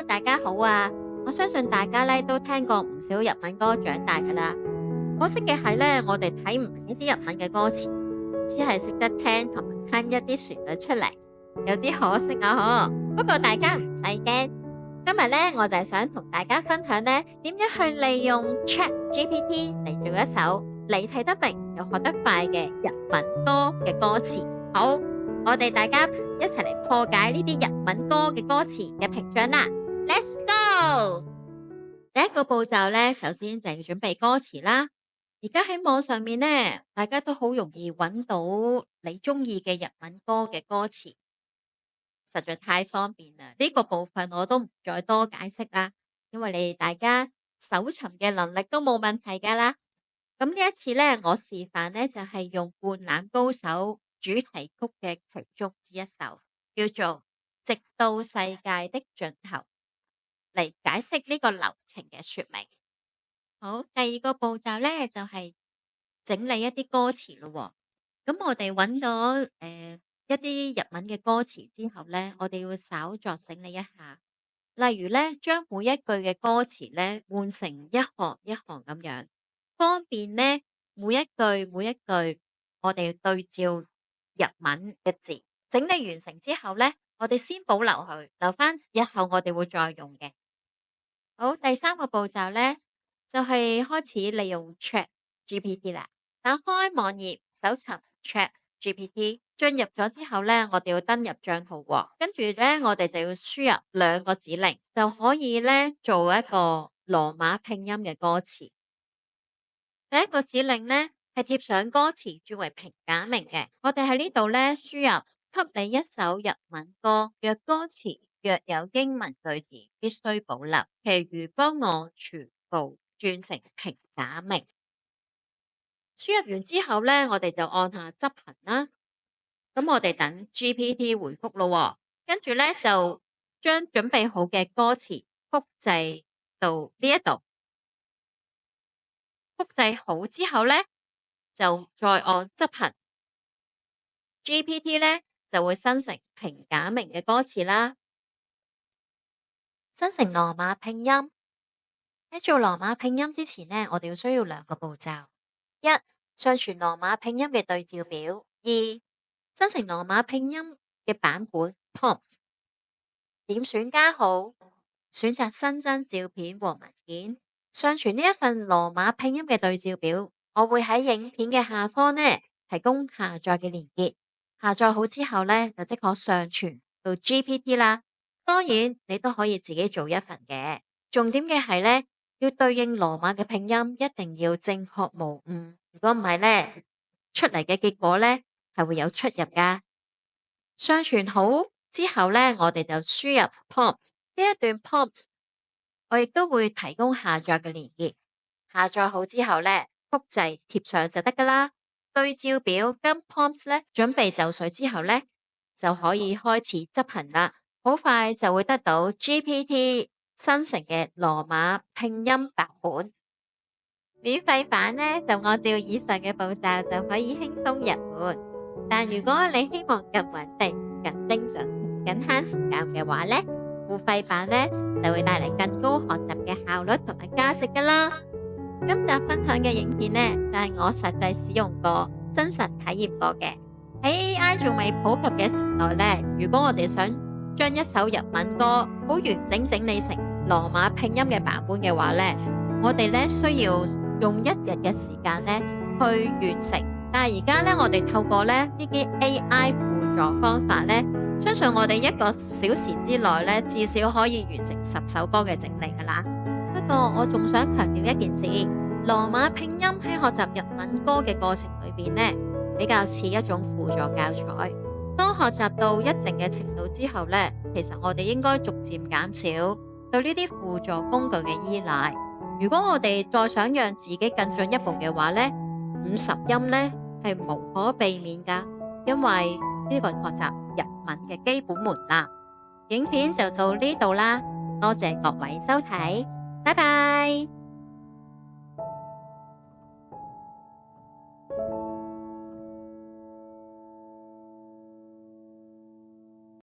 Hello，大家好啊！我相信大家咧都聽過唔少日文歌長大噶啦。可惜嘅係咧，我哋睇唔明一啲日文嘅歌詞，只係識得聽同埋哼一啲旋律出嚟，有啲可惜啊！不過大家唔使驚，今日咧我就係想同大家分享咧點樣去利用 ChatGPT 嚟做一首你睇得明又學得快嘅日文歌嘅歌詞。好，我哋大家一齊嚟破解呢啲日文歌嘅歌詞嘅屏障啦 ！Let's go！ 第一個步驟咧，首先就係要準備歌詞啦。而家喺網上面咧，大家都好容易揾到你中意嘅日文歌嘅歌詞，實在太方便啦！呢個部分我都唔再多解釋啦，因為你哋大家搜尋嘅能力都冇問題噶啦。咁呢一次咧，我示範咧就係用灌籃高手主題曲嘅其中之一首，叫做《直到世界的盡頭》嚟解釋呢個流程嘅說明。好，第二個步驟咧就係整理一啲歌詞咯。咁我哋揾到一啲日文嘅歌詞之後咧，我哋要稍作整理一下。例如咧，將每一句嘅歌詞咧換成一行一行咁樣，方便咧每一句我哋對照日文嘅字。整理完成之後咧，我哋先保留佢，留翻日後我哋會再用嘅。好，第三個步驟咧就係開始利用 ChatGPT 啦。打開網頁搜尋 ChatGPT， 進入咗之後咧，我哋要登入賬號喎，跟住咧我哋就要輸入兩個指令，就可以咧做一個羅馬拼音嘅歌詞。第一個指令咧係貼上歌詞轉為平假名嘅，我哋喺呢度咧輸入給你一首日文歌，若歌詞若有英文句子必須保留，其餘幫我全部轉成平假名。輸入完之後咧，我哋就按下執行啦。咁我哋等 GPT 回覆咯，跟住咧就將準備好嘅歌詞複製到呢一度。複製好之後咧，就再按執行 ，GPT 咧就會生成平假名嘅歌詞啦。生成羅馬拼音。喺做羅馬拼音之前呢，我哋需要兩個步驟：一、上傳羅馬拼音嘅對照表；二、生成羅馬拼音嘅版本 prompt。點選加號，選擇新增照片和文件，上傳呢一份羅馬拼音嘅對照表。我會喺影片嘅下方呢提供下載嘅連結。下載好之後呢，就即可上傳到 GPT 啦。當然，你都可以自己做一份嘅。重點嘅係呢，要對應羅馬嘅拼音，一定要正確無誤。如果唔係呢，出嚟嘅結果呢係會有出入噶。上傳好之後呢，我哋就輸入 prompt。呢一段 prompt， 我亦都會提供下載嘅連結。下載好之後呢，複製貼上就得噶啦。對照表跟 prompt 呢準備就緒之後呢，就可以開始執行啦。好快就會得到 GPT 生成嘅羅馬拼音版本。免費版呢，就按照以上嘅步驟就可以輕鬆入門。但如果你希望更穩定、更精準、更慳時間嘅話呢，付費版呢就會帶嚟更高學習嘅效率同埋價值噶啦。今集分享嘅影片呢，就係我實際使用過、真實體驗過嘅。喺 AI 仲未普及嘅時代呢，如果我哋想將一首日文歌好完整整理成羅馬拼音嘅版本嘅話呢，我哋呢需要用一日嘅時間呢去完成。但係而家呢，我哋透過呢啲 AI 輔助方法呢，相信我哋一個小時之內呢，至少可以完成10首歌嘅整理噶啦。不過我仲想強調一件事，羅馬拼音喺學習日文歌嘅過程裏邊呢，比較似一種輔助教材。當學習到一定嘅程度之後呢，其實我哋應該逐漸減少對呢啲輔助工具嘅依賴。如果我哋再想讓自己更進一步嘅話呢，50音呢係無可避免噶，因為呢個係學習日文嘅基本門檻。影片就到呢度啦，多謝各位收睇，拜拜。